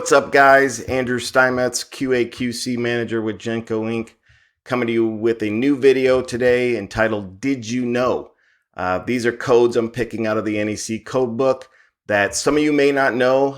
What's up, guys? Andrew Steinmetz, QA/QC manager with Genco Inc., coming to you with a new video today entitled Did You Know? These are codes I'm picking out of the NEC code book that some of you may not know.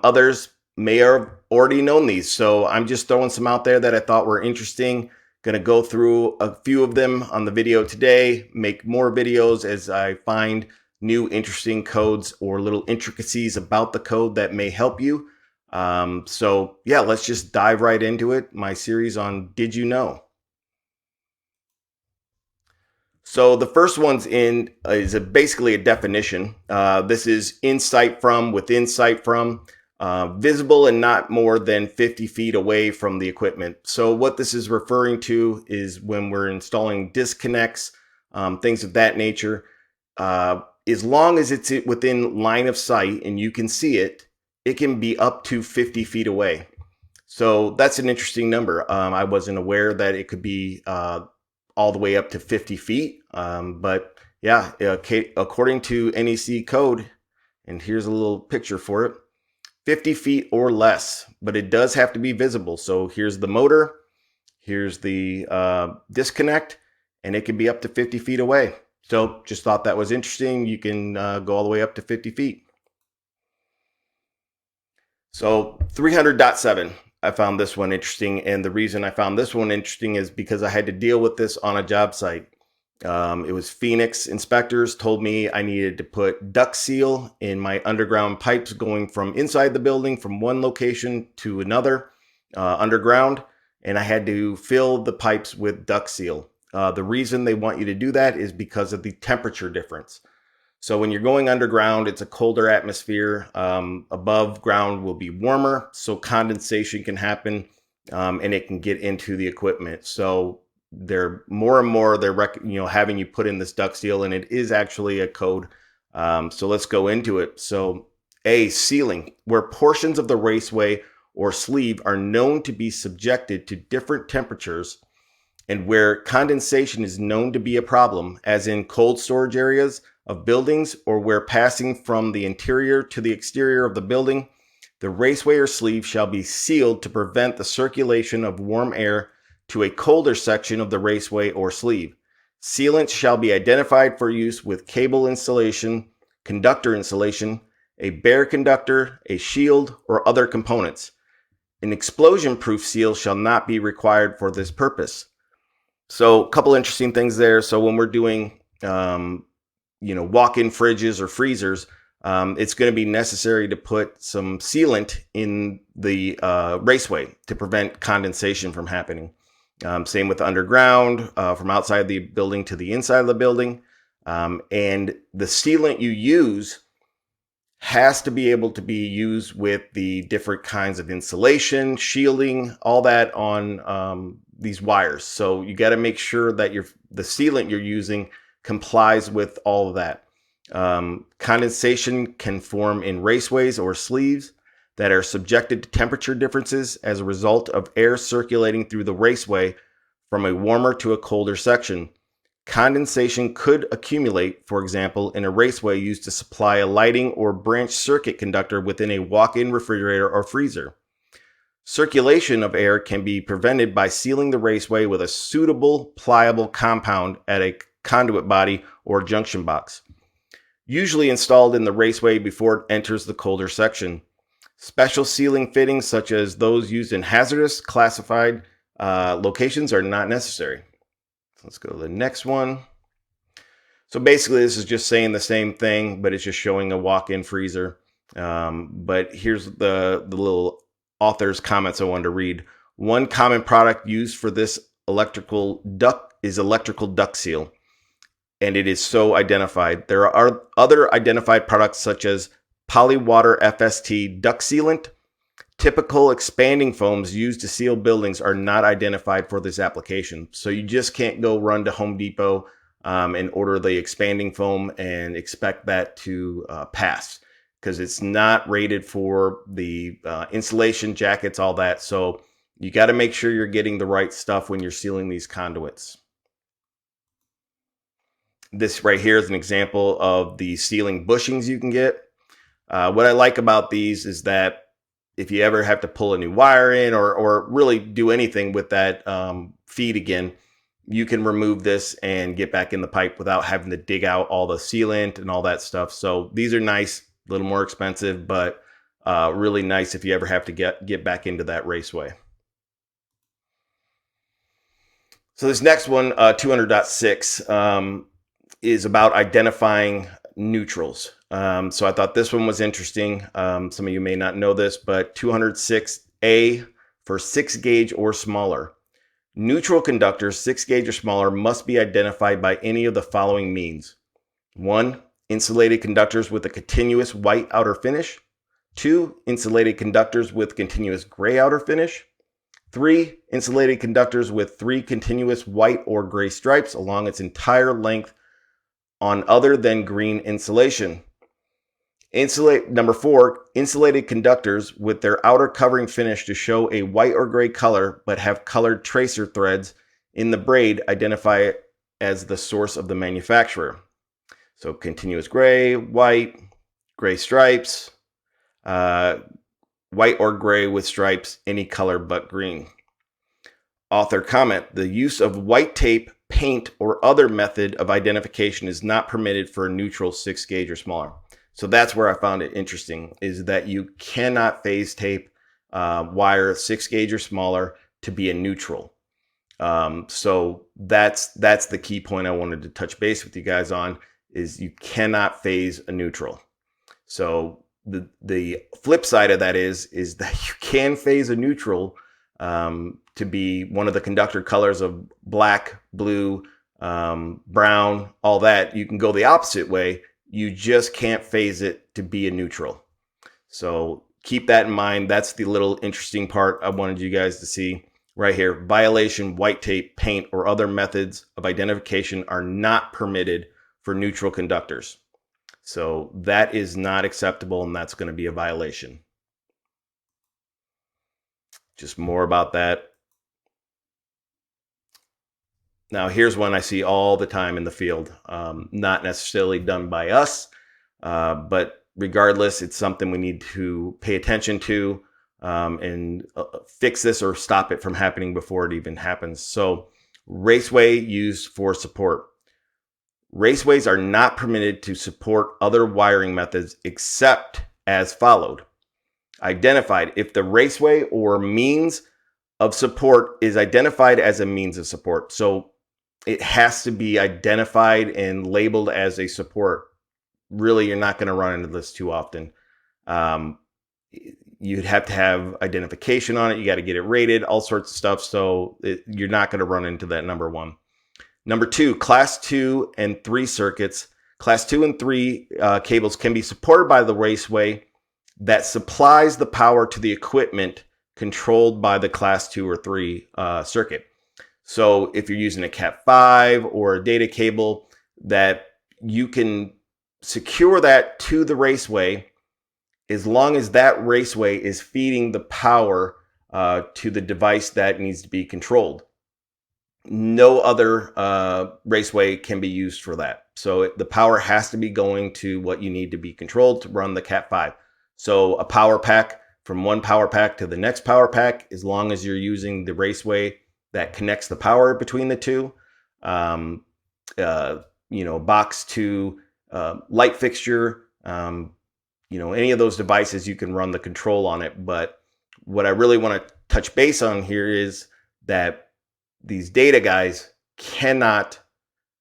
Others may have already known these. So I'm just throwing some out there that I thought were interesting. Going to go through a few of them on the video today, make more videos as I find new interesting codes or little intricacies about the code that may help you. So yeah, let's just dive right into it. My series on Did You Know? So the first one's is basically a definition. This is in sight from, within sight from, visible and not more than 50 feet away from the equipment. So what this is referring to is when we're installing disconnects, things of that nature. As long as it's within line of sight and you can see it, it can be up to 50 feet away. So that's an interesting number. I wasn't aware that it could be all the way up to 50 feet. But yeah, according to NEC code, and here's a little picture for it, 50 feet or less, but it does have to be visible. So here's the motor, here's the disconnect, and it can be up to 50 feet away. So just thought that was interesting. You can go all the way up to 50 feet. So 300.7, I found this one interesting. And the reason I found this one interesting is because I had to deal with this on a job site. It was Phoenix inspectors told me I needed to put duct seal in my underground pipes going from inside the building from one location to another underground. And I had to fill the pipes with duct seal. The reason they want you to do that is because of the temperature difference. So when you're going underground, it's a colder atmosphere. Above ground will be warmer, so condensation can happen, and it can get into the equipment. So they're more and more they're having you put in this duct seal, and it is actually a code. So let's go into it. So A, sealing, where portions of the raceway or sleeve are known to be subjected to different temperatures, and where condensation is known to be a problem, as in cold storage areas of buildings or where passing from the interior to the exterior of the building, the raceway or sleeve shall be sealed to prevent the circulation of warm air to a colder section of the raceway or sleeve. Sealants shall be identified for use with cable insulation, conductor insulation, a bare conductor, a shield, or other components. An explosion-proof seal shall not be required for this purpose. So a couple interesting things there. So when we're doing walk-in fridges or freezers, it's going to be necessary to put some sealant in the raceway to prevent condensation from happening. Same with underground, from outside the building to the inside of the building. And the sealant you use has to be able to be used with the different kinds of insulation, shielding, all that on these wires. So you got to make sure that the sealant you're using complies with all of that. Condensation can form in raceways or sleeves that are subjected to temperature differences as a result of air circulating through the raceway from a warmer to a colder section. Condensation could accumulate, for example, in a raceway used to supply a lighting or branch circuit conductor within a walk-in refrigerator or freezer. Circulation of air can be prevented by sealing the raceway with a suitable pliable compound at a conduit body or junction box, usually installed in the raceway before it enters the colder section. Special sealing fittings, such as those used in hazardous classified locations, are not necessary. So let's go to the next one. So basically, this is just saying the same thing, but it's just showing a walk-in freezer. But here's the little author's comments I wanted to read. One common product used for this electrical duct is electrical duct seal, and it is so identified. There are other identified products such as Polywater FST duct sealant. Typical expanding foams used to seal buildings are not identified for this application. So you just can't go run to Home Depot and order the expanding foam and expect that to pass, because it's not rated for the insulation jackets, all that. So you got to make sure you're getting the right stuff when you're sealing these conduits. This right here is an example of the sealing bushings you can get. What I like about these is that if you ever have to pull a new wire in or really do anything with that feed again, you can remove this and get back in the pipe without having to dig out all the sealant and all that stuff. So these are nice, a little more expensive, but really nice if you ever have to get back into that raceway. So this next one, 200.6, is about identifying neutrals. So I thought this one was interesting. Some of you may not know this, but 206A for 6 gauge or smaller. Neutral conductors 6 gauge or smaller must be identified by any of the following means. 1. Insulated conductors with a continuous white outer finish. 2. Insulated conductors with continuous gray outer finish. 3. Insulated conductors with 3 continuous white or gray stripes along its entire length on other than green insulation. Number 4, insulated conductors with their outer covering finish to show a white or gray color but have colored tracer threads in the braid identify as the source of the manufacturer. So continuous gray, white, gray stripes, white or gray with stripes, any color but green. Author comment, the use of white tape, paint, or other method of identification is not permitted for a neutral 6 gauge or smaller. So that's where I found it interesting, is that you cannot phase tape wire 6 gauge or smaller to be a neutral. So that's the key point I wanted to touch base with you guys on, is you cannot phase a neutral. So the flip side of that is that you can phase a neutral to be one of the conductor colors of black, blue, brown, all that. You can go the opposite way. You just can't phase it to be a neutral. So keep that in mind. That's the little interesting part I wanted you guys to see right here. Violation, white tape, paint, or other methods of identification are not permitted for neutral conductors. So that is not acceptable, and that's going to be a violation. Just more about that. Now, here's one I see all the time in the field. Not necessarily done by us, but regardless, it's something we need to pay attention to and fix this or stop it from happening before it even happens. So, raceway used for support. Raceways are not permitted to support other wiring methods except as followed. Identified. If the raceway or means of support is identified as a means of support. So it has to be identified and labeled as a support. Really, you're not going to run into this too often. You'd have to have identification on it. You got to get it rated, all sorts of stuff. So you're not going to run into that, number one. Number 2, class 2 and 3 circuits. Class 2 and 3 cables can be supported by the raceway that supplies the power to the equipment controlled by the class 2 or 3 circuit. So if you're using a Cat 5 or a data cable, that you can secure that to the raceway as long as that raceway is feeding the power to the device that needs to be controlled. No other raceway can be used for that. So the power has to be going to what you need to be controlled to run the Cat 5. So a power pack, from one power pack to the next power pack, as long as you're using the raceway that connects the power between the two, box to light fixture, any of those devices, you can run the control on it. But what I really want to touch base on here is that these data guys cannot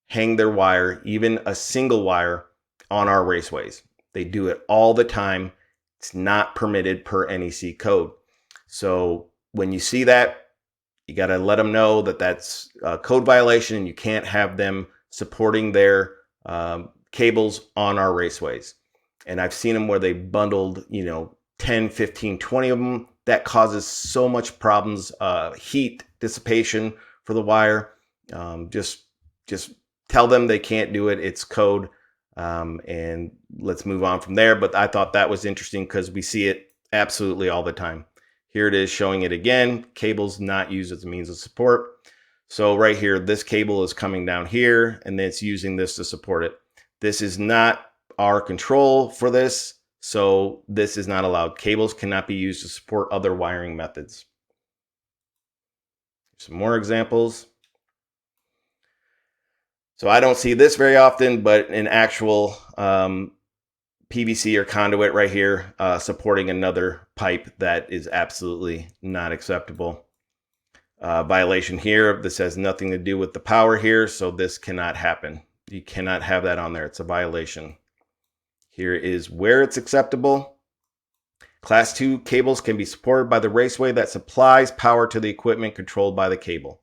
hang their wire, even a single wire, on our raceways. They do it all the time. It's not permitted per NEC code. So when you see that, you got to let them know that that's a code violation and you can't have them supporting their cables on our raceways. And I've seen them where they bundled, 10, 15, 20 of them. That causes so much problems, heat dissipation for the wire. Just tell them they can't do it. It's code. And let's move on from there. But I thought that was interesting because we see it absolutely all the time. Here it is showing it again. Cables not used as a means of support. So right here, this cable is coming down here and then it's using this to support it. This is not our control for this. So this is not allowed. Cables cannot be used to support other wiring methods. Some more examples. So I don't see this very often, but an actual PVC or conduit right here supporting another pipe, that is absolutely not acceptable. Violation here. This has nothing to do with the power here, so this cannot happen. You cannot have that on there. It's a violation. Here is where it's acceptable. Class 2 cables can be supported by the raceway that supplies power to the equipment controlled by the cable.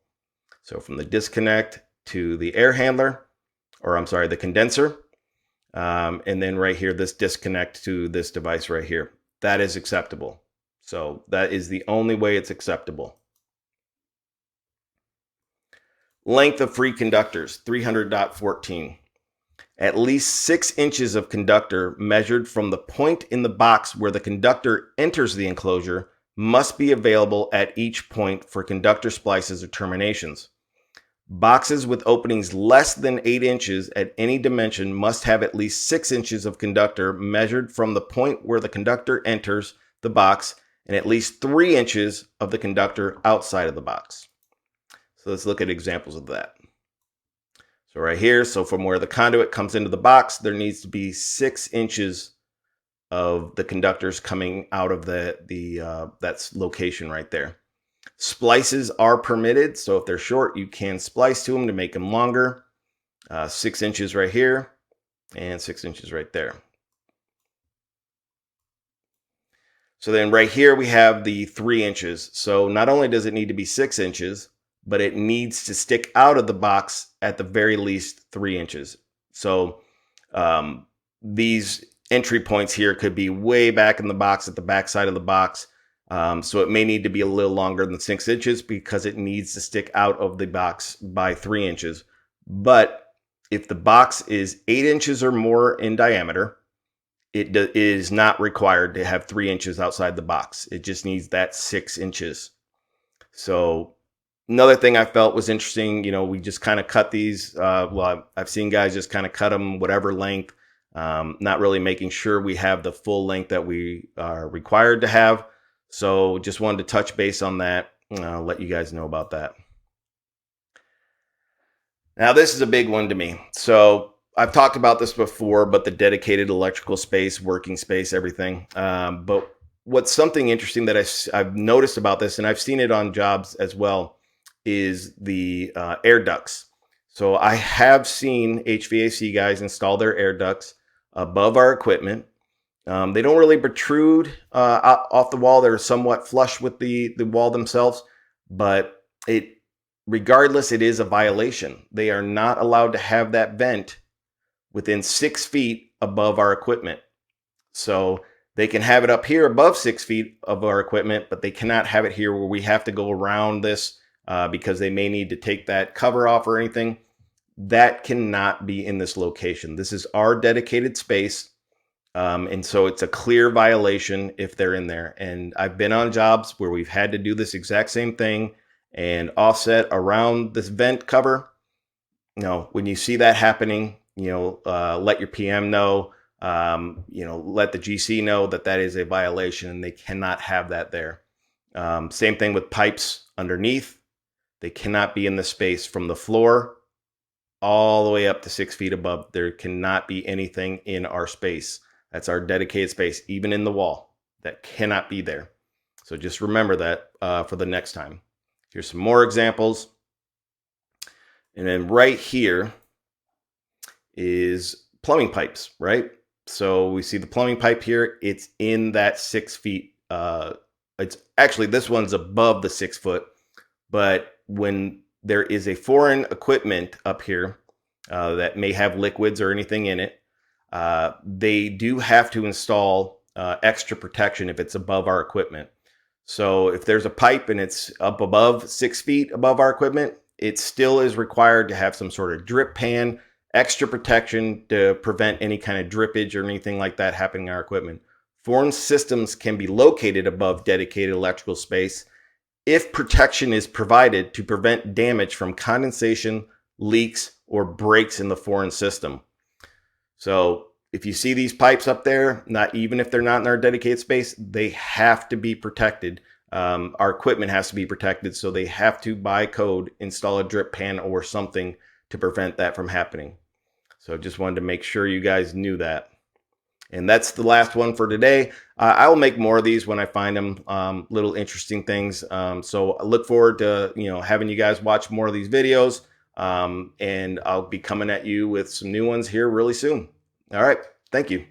So from the disconnect to the air handler, or I'm sorry, the condenser, and then right here, this disconnect to this device right here. That is acceptable. So that is the only way it's acceptable. Length of free conductors, 300.14. At least 6 inches of conductor measured from the point in the box where the conductor enters the enclosure must be available at each point for conductor splices or terminations. Boxes with openings less than 8 inches at any dimension must have at least 6 inches of conductor measured from the point where the conductor enters the box and at least 3 inches of the conductor outside of the box. So let's look at examples of that. So right here, so from where the conduit comes into the box, there needs to be 6 inches of the conductors coming out of that location right there. Splices are permitted, so if they're short, you can splice to them to make them longer. 6 inches right here and 6 inches right there. So then right here we have the 3 inches. So not only does it need to be 6 inches, but it needs to stick out of the box at the very least 3 inches. So these entry points here could be way back in the box, at the back side of the box. So it may need to be a little longer than 6 inches because it needs to stick out of the box by 3 inches. But if the box is 8 inches or more in diameter, it is not required to have 3 inches outside the box. It just needs that 6 inches. So another thing I felt was interesting, we just kind of cut these. I've seen guys just kind of cut them whatever length, not really making sure we have the full length that we are required to have. So just wanted to touch base on that, let you guys know about that. Now, this is a big one to me. So I've talked about this before, but the dedicated electrical space, working space, everything. But what's something interesting that I've noticed about this, and I've seen it on jobs as well, is the air ducts. So I have seen HVAC guys install their air ducts above our equipment. They don't really protrude off the wall. They're somewhat flush with the wall themselves, but regardless, it is a violation. They are not allowed to have that vent within 6 feet above our equipment. So they can have it up here above 6 feet of our equipment, but they cannot have it here where we have to go around this because they may need to take that cover off or anything. That cannot be in this location. This is our dedicated space. And so it's a clear violation if they're in there. And I've been on jobs where we've had to do this exact same thing and offset around this vent cover. When you see that happening, let your PM know, let the GC know that is a violation and they cannot have that there. Same thing with pipes underneath. They cannot be in the space from the floor all the way up to 6 feet above. There cannot be anything in our space. That's our dedicated space, even in the wall. That cannot be there. So just remember that for the next time. Here's some more examples. And then right here is plumbing pipes, right? So we see the plumbing pipe here. It's in that 6 feet. It's actually, this one's above the 6 foot. But when there is a foreign equipment up here that may have liquids or anything in it, they do have to install extra protection if it's above our equipment. So if there's a pipe and it's up above 6 feet above our equipment, it still is required to have some sort of drip pan, extra protection to prevent any kind of drippage or anything like that happening in our equipment. Foreign systems can be located above dedicated electrical space if protection is provided to prevent damage from condensation, leaks, or breaks in the foreign system. So if you see these pipes up there, not even if they're not in our dedicated space, they have to be protected. Our equipment has to be protected, so they have to, by code, install a drip pan or something to prevent that from happening. So just wanted to make sure you guys knew that. And that's the last one for today. I will make more of these when I find them, little interesting things. So I look forward to having you guys watch more of these videos. And I'll be coming at you with some new ones here really soon. All right. Thank you.